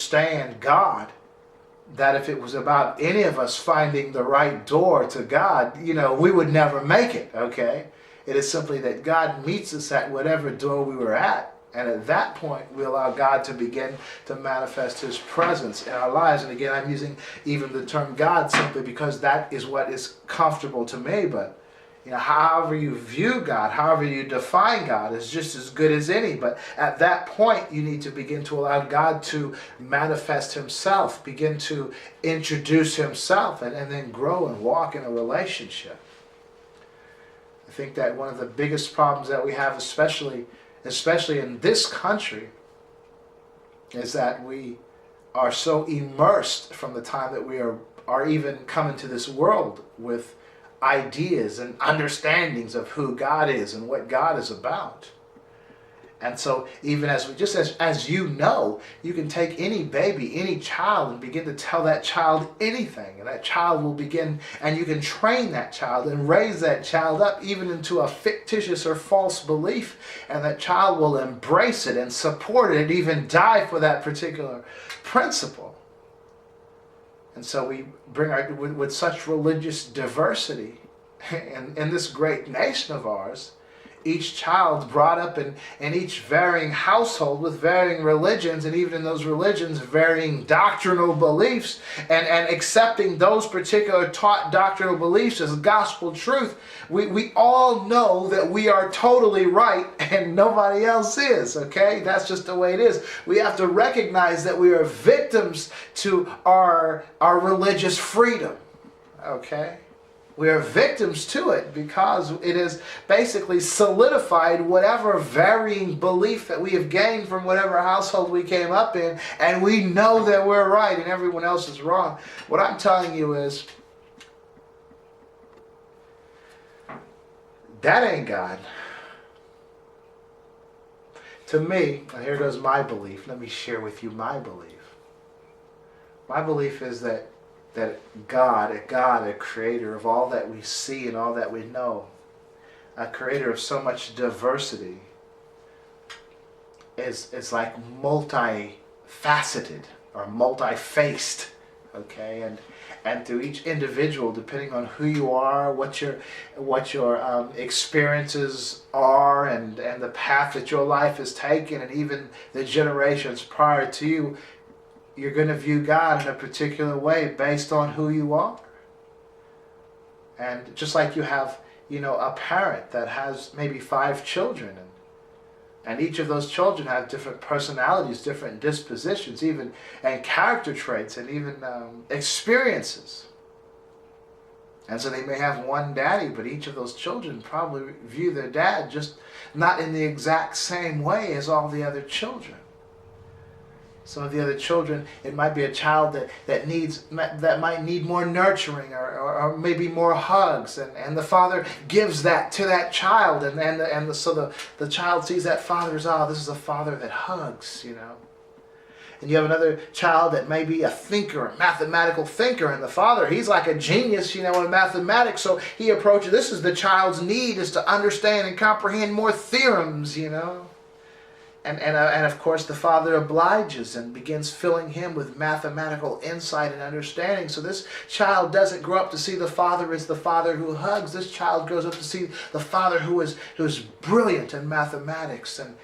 understand God, that if it was about any of us finding the right door to God, we would never make it, okay? It is simply that God meets us at whatever door we were at. And at that point, we allow God to begin to manifest His presence in our lives. And again, I'm using even the term God simply because that is what is comfortable to me. But however you view God, however you define God, is just as good as any. But at that point, you need to begin to allow God to manifest Himself, begin to introduce Himself, and then grow and walk in a relationship. I think that one of the biggest problems that we have, especially in this country, is that we are so immersed from the time that we are even coming to this world with ideas and understandings of who God is and what God is about. And so even as you can take any baby, any child, and begin to tell that child anything, and that child will begin, and you can train that child and raise that child up even into a fictitious or false belief, and that child will embrace it and support it and even die for that particular principle. And so we bring with such religious diversity in this great nation of ours, each child brought up in each varying household with varying religions, and even in those religions varying doctrinal beliefs, and accepting those particular taught doctrinal beliefs as gospel truth. We all know that we are totally right and nobody else is, okay? That's just the way it is. We have to recognize that we are victims to our religious freedom, okay? We are victims to it because it has basically solidified whatever varying belief that we have gained from whatever household we came up in, and we know that we're right and everyone else is wrong. What I'm telling you is, that ain't God. To me, and here goes my belief. Let me share with you my belief. My belief is that God, a creator of all that we see and all that we know, a creator of so much diversity, is like multifaceted or multi-faced, okay? And through each individual, depending on who you are, what your experiences are, and the path that your life has taken, and even the generations prior to you, you're going to view God in a particular way based on who you are. And just like you have, a parent that has maybe 5 children, and each of those children have different personalities, different dispositions, and character traits, and even experiences. And so they may have one daddy, but each of those children probably view their dad just not in the exact same way as all the other children. Some of the other children, it might be a child that might need more nurturing or maybe more hugs, and the father gives that to that child, so the child sees that father as, this is a father that hugs, And you have another child that may be a thinker, a mathematical thinker, and the father, he's like a genius, in mathematics, so he approaches, this is the child's need, is to understand and comprehend more theorems, And of course the father obliges and begins filling him with mathematical insight and understanding. So this child doesn't grow up to see the father as the father who hugs. This child grows up to see the father who is brilliant in mathematics and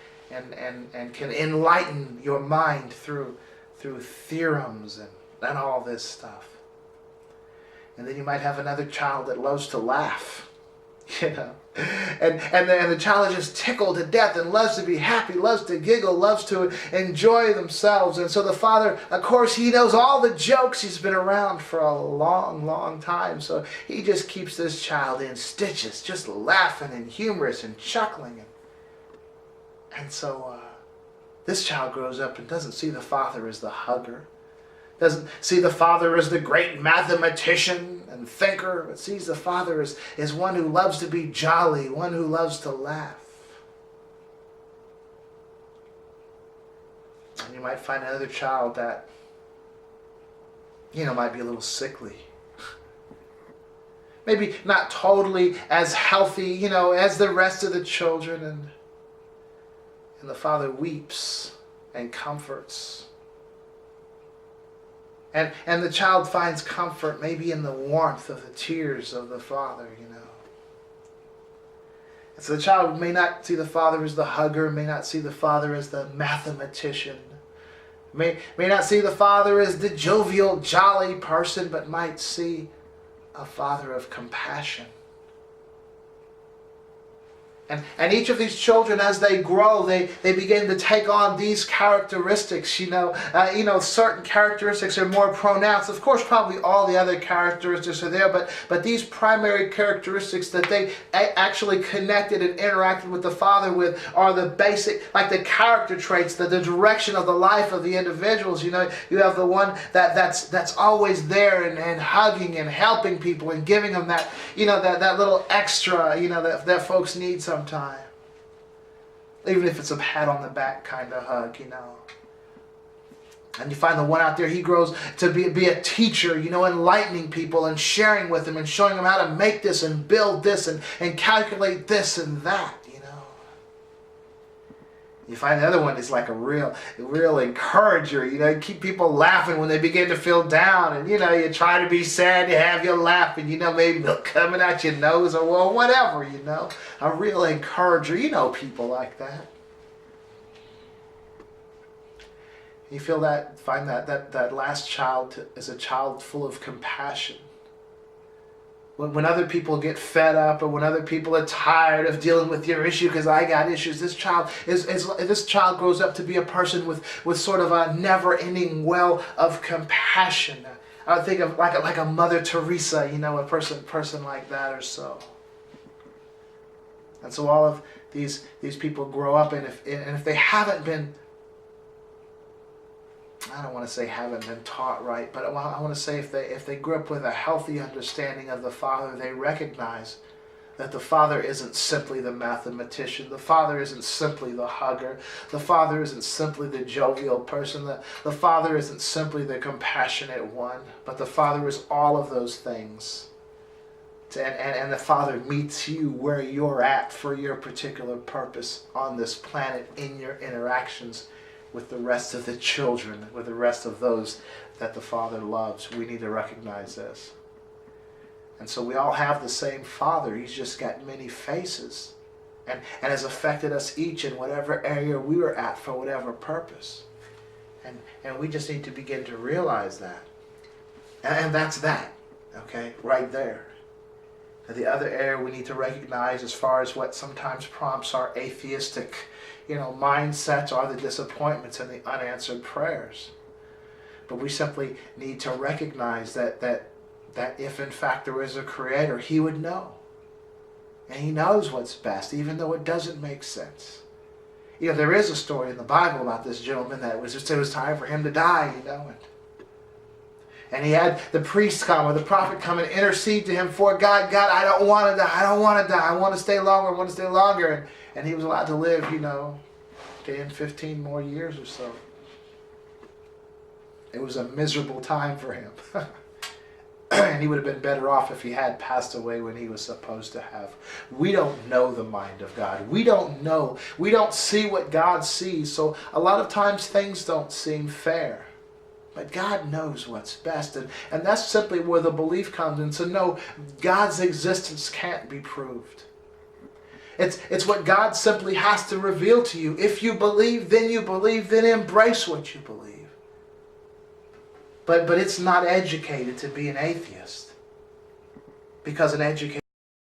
can enlighten your mind through theorems and all this stuff. And then you might have another child that loves to laugh. And the child is just tickled to death and loves to be happy, loves to giggle, loves to enjoy themselves. And so the father, of course, he knows all the jokes. He's been around for a long, long time. So he just keeps this child in stitches, just laughing and humorous and chuckling. And so this child grows up and doesn't see the father as the hugger, doesn't see the father as the great mathematician and thinker, but sees the father as one who loves to be jolly, one who loves to laugh. And you might find another child that, might be a little sickly. Maybe not totally as healthy, as the rest of the children. And the father weeps and comforts And the child finds comfort maybe in the warmth of the tears of the father, And so the child may not see the father as the hugger, may not see the father as the mathematician, may not see the father as the jovial, jolly person, but might see a father of compassion. And each of these children, as they grow, they begin to take on these characteristics. Certain characteristics are more pronounced. Of course, probably all the other characteristics are there, but these primary characteristics that they actually connected and interacted with the Father with are the basic, like the character traits, the direction of the life of the individuals. You have the one that's always there and hugging and helping people and giving them that, that little extra, that folks need sometimes. Even if it's a pat on the back kind of hug, And you find the one out there, he grows to be a teacher, enlightening people and sharing with them and showing them how to make this and build this and calculate this and that, You find the other one is like a real encourager, keep people laughing when they begin to feel down. And, you try to be sad, you have your laughing, maybe milk coming out your nose or whatever, A real encourager, people like that. You find that last child is a child full of compassion. When other people get fed up, or when other people are tired of dealing with your issue because I got issues, this child grows up to be a person with sort of a never-ending well of compassion. I would think of like a Mother Teresa, a person like that or so. And so all of these people grow up, and if they haven't been, I don't want to say haven't been taught right, but I want to say if they grew up with a healthy understanding of the Father, they recognize that the Father isn't simply the mathematician, the Father isn't simply the hugger, the Father isn't simply the jovial person, the Father isn't simply the compassionate one, but the Father is all of those things. And the Father meets you where you're at for your particular purpose on this planet in your interactions with the rest of the children, with the rest of those that the Father loves. We need to recognize this. And so we all have the same Father. He's just got many faces and has affected us each in whatever area we were at for whatever purpose. And we just need to begin to realize that. And that's that, okay, right there. And the other area we need to recognize as far as what sometimes prompts our atheistic mindsets are the disappointments and the unanswered prayers. But we simply need to recognize that if in fact there is a Creator, He would know. And He knows what's best, even though it doesn't make sense. There is a story in the Bible about this gentleman that it was time for him to die, And he had the priest come or the prophet come and intercede to him for God, I don't want to die, I want to stay longer, And he was allowed to live, 10, 15 more years or so. It was a miserable time for him. And he would have been better off if he had passed away when he was supposed to have. We don't know the mind of God. We don't know. We don't see what God sees. So a lot of times things don't seem fair. But God knows what's best. And that's simply where the belief comes in. So no, God's existence can't be proved. It's what God simply has to reveal to you. If you believe, then embrace what you believe. But it's not educated to be an atheist. Because an educated